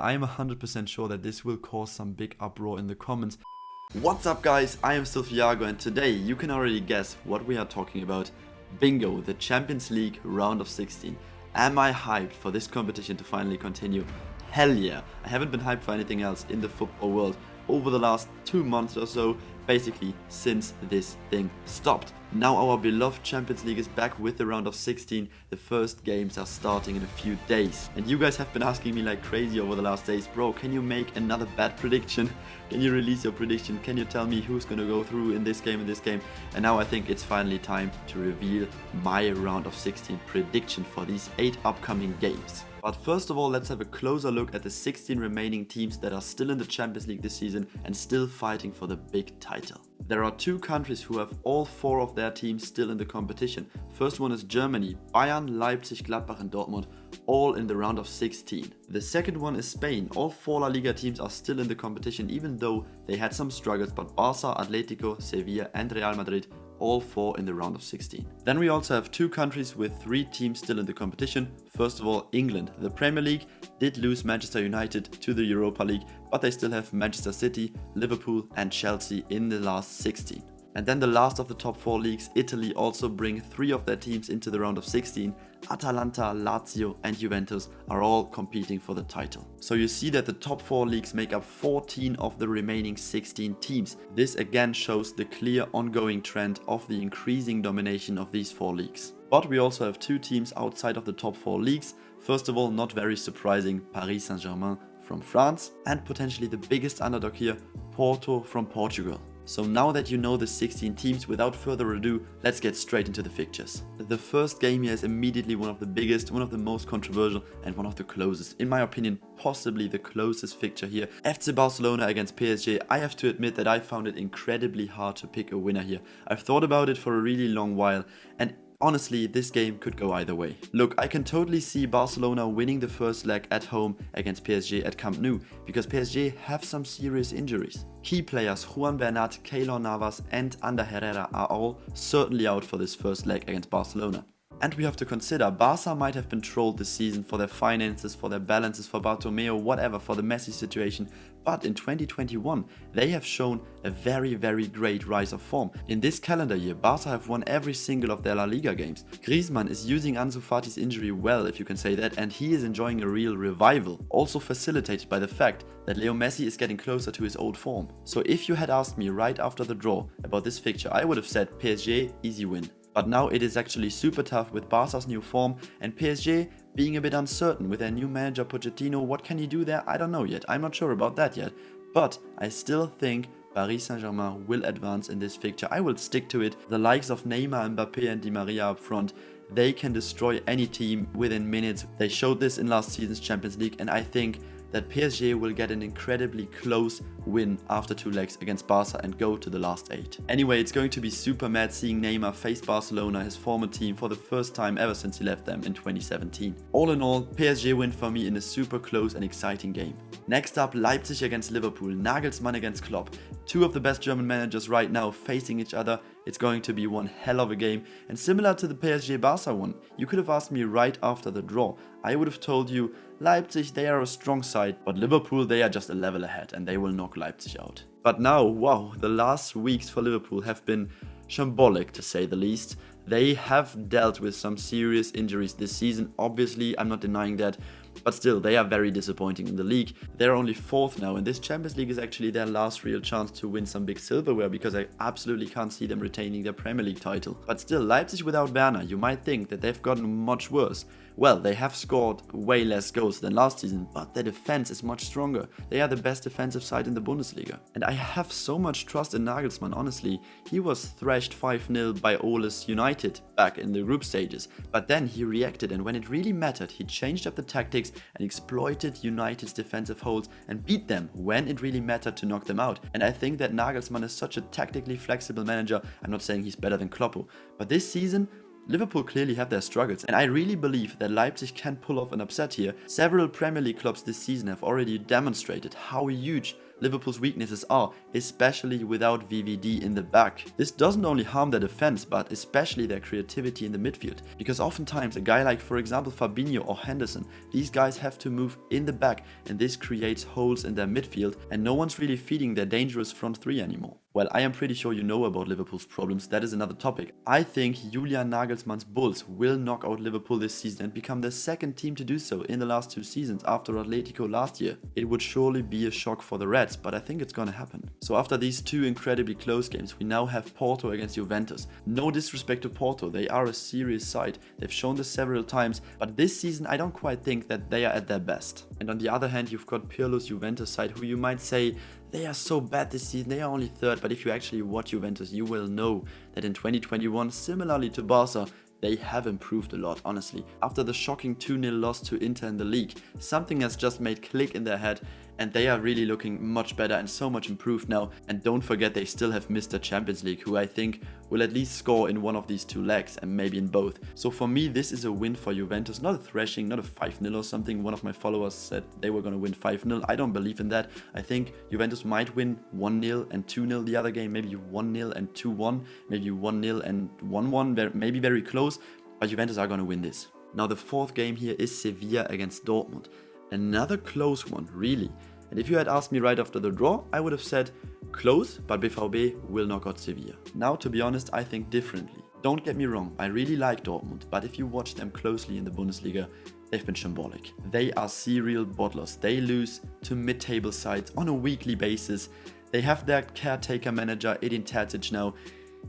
I'm 100% sure that this will cause some big uproar in the comments. What's up guys, I am still Fiago and today you can already guess what we are talking about. Bingo, the Champions League round of 16. Am I hyped for this competition to finally continue? Hell yeah, I haven't been hyped for anything else in the football world over the last 2 months or so, basically since this thing stopped. Now our beloved Champions League is back with the round of 16. The first games are starting in a few days. And you guys have been asking me like crazy over the last days, bro, can you make another bad prediction? Can you release your prediction? Can you tell me who's gonna go through in this game? And now I think it's finally time to reveal my round of 16 prediction for these 8 upcoming games. But first of all, let's have a closer look at the 16 remaining teams that are still in the Champions League this season and still fighting for the big title. There are 2 countries who have all 4 of their teams still in the competition. First one is Germany, Bayern, Leipzig, Gladbach and Dortmund, all in the round of 16. The second one is Spain. All 4 La Liga teams are still in the competition even though they had some struggles, but Barca, Atletico, Sevilla and Real Madrid all 4 in the round of 16. Then we also have 2 countries with 3 teams still in the competition. First of all, England. The Premier League did lose Manchester United to the Europa League, but they still have Manchester City, Liverpool and Chelsea in the last 16. And then the last of the top 4 leagues, Italy, also bring 3 of their teams into the round of 16. Atalanta, Lazio and Juventus are all competing for the title. So you see that the top 4 leagues make up 14 of the remaining 16 teams. This again shows the clear ongoing trend of the increasing domination of these 4 leagues. But we also have 2 teams outside of the top 4 leagues. First of all, not very surprising, Paris Saint-Germain from France, and potentially the biggest underdog here, Porto from Portugal. So now that you know the 16 teams, without further ado, let's get straight into the fixtures. The first game here is immediately one of the biggest, one of the most controversial and one of the closest. In my opinion, possibly the closest fixture here. FC Barcelona against PSG. I have to admit that I found it incredibly hard to pick a winner here. I've thought about it for a really long while and honestly, this game could go either way. Look, I can totally see Barcelona winning the first leg at home against PSG at Camp Nou, because PSG have some serious injuries. Key players Juan Bernat, Keylor Navas and Ander Herrera are all certainly out for this first leg against Barcelona. And we have to consider, Barca might have been trolled this season for their finances, for their balances, for Bartomeu, whatever, for the Messi situation. But in 2021, they have shown a very great rise of form. In this calendar year, Barca have won every single of their La Liga games. Griezmann is using Ansu Fati's injury well, if you can say that, and he is enjoying a real revival. Also facilitated by the fact that Leo Messi is getting closer to his old form. So if you had asked me right after the draw about this fixture, I would have said PSG, easy win. But now it is actually super tough with Barca's new form and PSG being a bit uncertain with their new manager Pochettino. What can he do there? I don't know yet. I'm not sure about that yet. But I still think Paris Saint-Germain will advance in this fixture. I will stick to it. The likes of Neymar, Mbappé and Di Maria up front, they can destroy any team within minutes. They showed this in last season's Champions League, and I think that PSG will get an incredibly close win after 2 legs against Barca and go to the last 8. Anyway, it's going to be super mad seeing Neymar face Barcelona, his former team, for the first time ever since he left them in 2017. All in all, PSG win for me in a super close and exciting game. Next up, Leipzig against Liverpool, Nagelsmann against Klopp. 2 of the best German managers right now facing each other. It's going to be one hell of a game, and similar to the PSG Barca one, you could have asked me right after the draw. I would have told you, Leipzig, they are a strong side, but Liverpool, they are just a level ahead and they will knock Leipzig out. But now, wow, the last weeks for Liverpool have been shambolic to say the least. They have dealt with some serious injuries this season, obviously, I'm not denying that. But still, they are very disappointing in the league. They're only 4th now, and this Champions League is actually their last real chance to win some big silverware, because I absolutely can't see them retaining their Premier League title. But still, Leipzig without Werner, you might think that they've gotten much worse. Well, they have scored way less goals than last season, but their defense is much stronger. They are the best defensive side in the Bundesliga. And I have so much trust in Nagelsmann, honestly. He was thrashed 5-0 by Ole's United back in the group stages, but then he reacted, and when it really mattered, he changed up the tactics and exploited United's defensive holes and beat them when it really mattered to knock them out. And I think that Nagelsmann is such a tactically flexible manager. I'm not saying he's better than Kloppo, but this season, Liverpool clearly have their struggles, and I really believe that Leipzig can pull off an upset here. Several Premier League clubs this season have already demonstrated how huge Liverpool's weaknesses are, especially without VVD in the back. This doesn't only harm their defense, but especially their creativity in the midfield. Because oftentimes a guy like, for example, Fabinho or Henderson, these guys have to move in the back, and this creates holes in their midfield, and no one's really feeding their dangerous front three anymore. Well, I am pretty sure you know about Liverpool's problems, that is another topic. I think Julian Nagelsmann's Bulls will knock out Liverpool this season and become the second team to do so in the last 2 seasons after Atletico last year. It would surely be a shock for the Reds, but I think it's gonna happen. So after these 2 incredibly close games, we now have Porto against Juventus. No disrespect to Porto, they are a serious side. They've shown this several times, but this season I don't quite think that they are at their best. And on the other hand, you've got Pirlo's Juventus side, who you might say, they are so bad this season, they are only 3rd, but if you actually watch Juventus, you will know that in 2021, similarly to Barca, they have improved a lot, honestly. After the shocking 2-0 loss to Inter in the league, something has just made click in their head, and they are really looking much better and so much improved now. And don't forget, they still have Mr. Champions League, who I think will at least score in one of these 2 legs and maybe in both. So for me, this is a win for Juventus, not a thrashing, not a 5-0 or something. One of my followers said they were going to win 5-0. I don't believe in that. I think Juventus might win 1-0 and 2-0 the other game, maybe 1-0 and 2-1, maybe 1-0 and 1-1, maybe very close, but Juventus are going to win this. Now the 4th game here is Sevilla against Dortmund. Another close one, really. And if you had asked me right after the draw, I would have said close, but BVB will knock out Sevilla. Now, to be honest, I think differently. Don't get me wrong, I really like Dortmund, but if you watch them closely in the Bundesliga, they've been shambolic. They are serial bottlers. They lose to mid-table sides on a weekly basis. They have their caretaker manager, Edin Terzic now.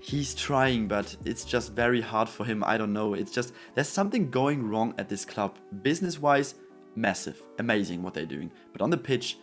He's trying, but it's just very hard for him. I don't know. It's just, there's something going wrong at this club. Business-wise, massive, amazing what they're doing. But on the pitch,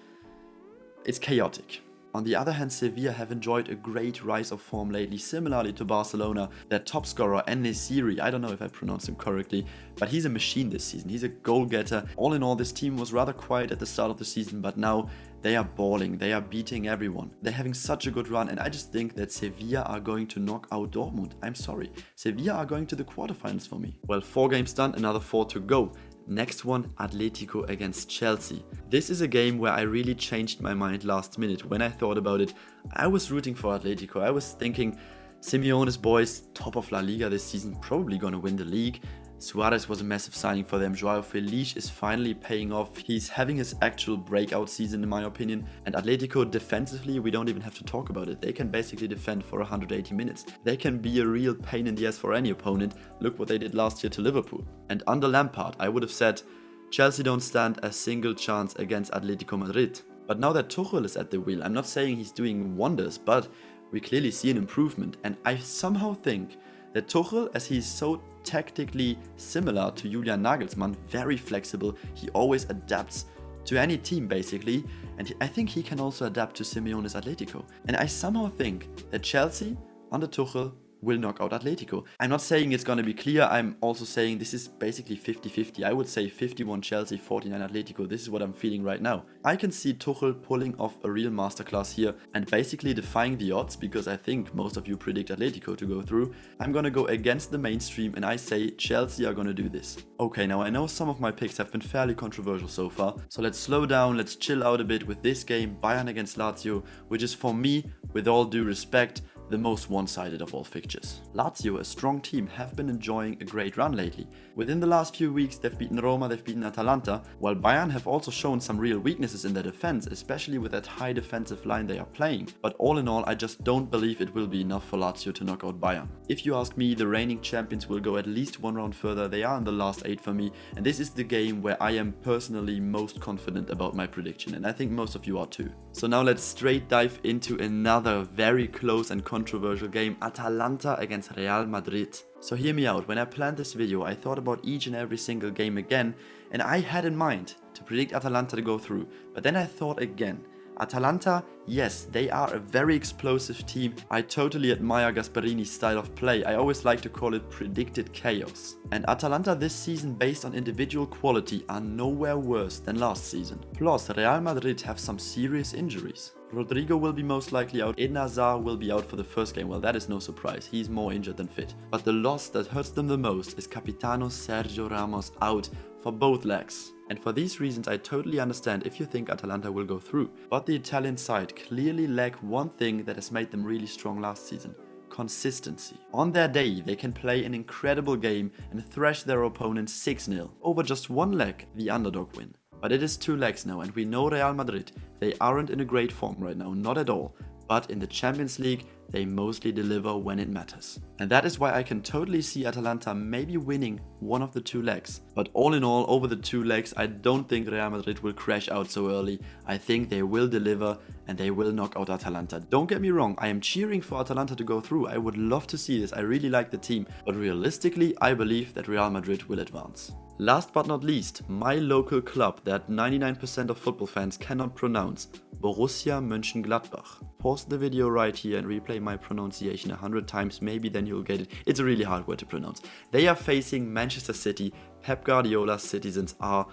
it's chaotic. On the other hand, Sevilla have enjoyed a great rise of form lately, similarly to Barcelona. Their top scorer, En-Nesyri, I don't know if I pronounced him correctly, but he's a machine this season. He's a goal-getter. All in all, this team was rather quiet at the start of the season, but now they are balling. They are beating everyone. They're having such a good run, and I just think that Sevilla are going to knock out Dortmund. I'm sorry. Sevilla are going to the quarterfinals for me. Well, 4 games done, another 4 to go. Next one, Atletico against Chelsea. This is a game where I really changed my mind last minute. When I thought about it, I was rooting for Atletico. I was thinking, Simeone's boys, top of La Liga this season, probably gonna win the league. Suarez was a massive signing for them. Joao Felix is finally paying off. He's having his actual breakout season in my opinion. And Atletico defensively, we don't even have to talk about it. They can basically defend for 180 minutes. They can be a real pain in the ass for any opponent. Look what they did last year to Liverpool. And under Lampard, I would have said, Chelsea don't stand a single chance against Atletico Madrid. But now that Tuchel is at the wheel, I'm not saying he's doing wonders, but we clearly see an improvement. And I somehow think that Tuchel, as he's so tactically similar to Julian Nagelsmann, very flexible, he always adapts to any team basically, and I think he can also adapt to Simeone's Atletico. And I somehow think that Chelsea under Tuchel will knock out Atletico. I'm not saying it's going to be clear, I'm also saying this is basically 50-50. I would say 51 Chelsea, 49 Atletico. This is what I'm feeling right now. I can see Tuchel pulling off a real masterclass here and basically defying the odds, because I think most of you predict Atletico to go through. I'm going to go against the mainstream and I say Chelsea are going to do this. Okay, now I know some of my picks have been fairly controversial so far, so let's slow down, let's chill out a bit with this game, Bayern against Lazio, which is for me, with all due respect, the most one-sided of all fixtures. Lazio, a strong team, have been enjoying a great run lately. Within the last few weeks, they've beaten Roma, they've beaten Atalanta, while Bayern have also shown some real weaknesses in their defense, especially with that high defensive line they are playing. But all in all, I just don't believe it will be enough for Lazio to knock out Bayern. If you ask me, the reigning champions will go at least 1 round further. They are in the last 8 for me, and this is the game where I am personally most confident about my prediction, and I think most of you are too. So now let's straight dive into another very close and controversial game, Atalanta against Real Madrid. So hear me out, when I planned this video I thought about each and every single game again, and I had in mind to predict Atalanta to go through, but then I thought again, Atalanta, yes, they are a very explosive team. I totally admire Gasperini's style of play. I always like to call it predicted chaos. And Atalanta this season, based on individual quality, are nowhere worse than last season. Plus, Real Madrid have some serious injuries. Rodrigo will be most likely out. Eden Hazard will be out for the first game. Well, that is no surprise. He's more injured than fit. But the loss that hurts them the most is Capitano Sergio Ramos out for both legs. And for these reasons, I totally understand if you think Atalanta will go through. But the Italian side clearly lack one thing that has made them really strong last season: consistency. On their day, they can play an incredible game and thrash their opponent 6-0 over just one leg, the underdog win. But it is 2 legs now, and we know Real Madrid, they aren't in a great form right now, not at all. But in the Champions League, they mostly deliver when it matters. And that is why I can totally see Atalanta maybe winning one of the 2 legs. But all in all, over the 2 legs, I don't think Real Madrid will crash out so early. I think they will deliver and they will knock out Atalanta. Don't get me wrong, I am cheering for Atalanta to go through. I would love to see this, I really like the team. But realistically, I believe that Real Madrid will advance. Last but not least, my local club that 99% of football fans cannot pronounce, Borussia Mönchengladbach. Pause the video right here and replay my pronunciation 100 times, maybe then you'll get it. It's a really hard word to pronounce. They are facing Manchester City. Pep Guardiola's citizens are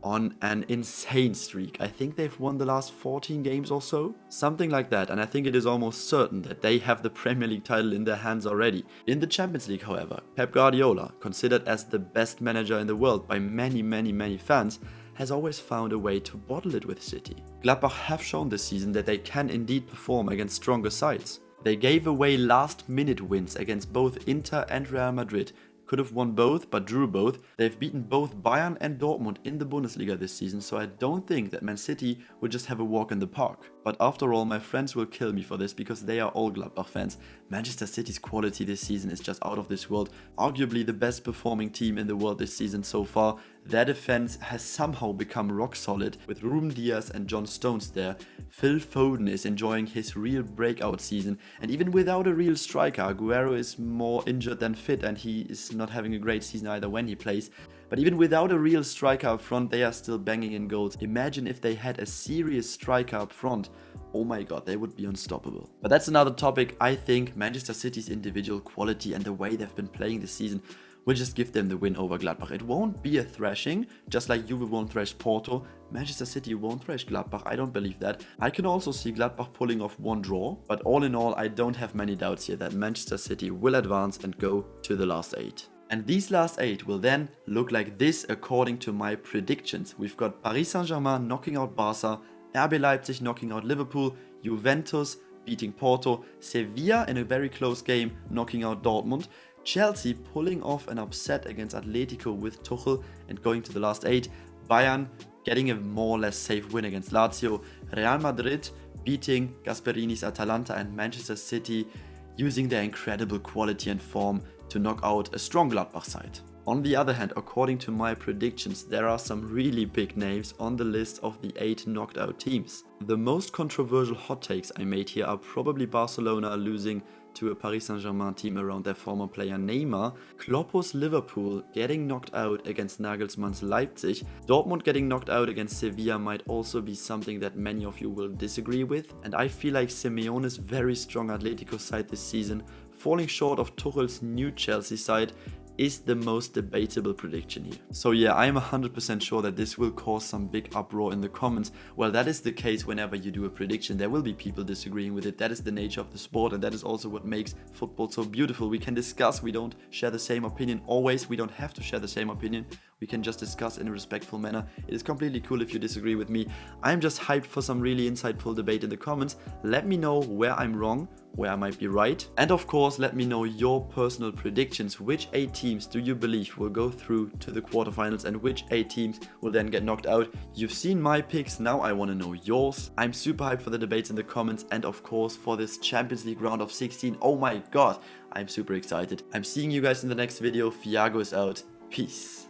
on an insane streak. I think they've won the last 14 games or so, something like that, and I think it is almost certain that they have the Premier League title in their hands already. In the Champions League, however, Pep Guardiola, considered as the best manager in the world by many fans, has always found a way to bottle it with City. Gladbach have shown this season that they can indeed perform against stronger sides. They gave away last-minute wins against both Inter and Real Madrid. Could have won both, but drew both. They've beaten both Bayern and Dortmund in the Bundesliga this season, so I don't think that Man City will just have a walk in the park. But after all, my friends will kill me for this because they are all Gladbach fans. Manchester City's quality this season is just out of this world. Arguably the best performing team in the world this season so far. Their defense has somehow become rock solid with Ruben Dias and John Stones there. Phil Foden is enjoying his real breakout season, and even without a real striker, Aguero is more injured than fit and he is not having a great season either when he plays. But even without a real striker up front, they are still banging in goals. Imagine if they had a serious striker up front. Oh my god, they would be unstoppable. But that's another topic. I think Manchester City's individual quality and the way they've been playing this season will just give them the win over Gladbach. It won't be a thrashing, just like Juve won't thrash Porto. Manchester City won't thrash Gladbach, I don't believe that. I can also see Gladbach pulling off one draw, but all in all, I don't have many doubts here that Manchester City will advance and go to the last 8. And these last 8 will then look like this according to my predictions. We've got Paris Saint-Germain knocking out Barca, RB Leipzig knocking out Liverpool, Juventus beating Porto, Sevilla in a very close game knocking out Dortmund, Chelsea pulling off an upset against Atletico with Tuchel and going to the last 8, Bayern getting a more or less safe win against Lazio, Real Madrid beating Gasperini's Atalanta, and Manchester City using their incredible quality and form to knock out a strong Gladbach side. On the other hand, according to my predictions, there are some really big names on the list of the 8 knocked out teams. The most controversial hot takes I made here are probably Barcelona losing to a Paris Saint-Germain team around their former player Neymar, Kloppo's Liverpool getting knocked out against Nagelsmann's Leipzig, Dortmund getting knocked out against Sevilla might also be something that many of you will disagree with, and I feel like Simeone's very strong Atletico side this season falling short of Tuchel's new Chelsea side is the most debatable prediction here. So yeah, I am 100% sure that this will cause some big uproar in the comments. Well, that is the case whenever you do a prediction. There will be people disagreeing with it. That is the nature of the sport, and that is also what makes football so beautiful. We can discuss, we don't share the same opinion always. We don't have to share the same opinion. We can just discuss in a respectful manner. It is completely cool if you disagree with me. I'm just hyped for some really insightful debate in the comments. Let me know where I'm wrong, where I might be right. And of course, let me know your personal predictions. Which 8 teams do you believe will go through to the quarterfinals and which 8 teams will then get knocked out? You've seen my picks, now I want to know yours. I'm super hyped for the debates in the comments and of course for this Champions League round of 16. Oh my god, I'm super excited. I'm seeing you guys in the next video. Fiago is out. Peace.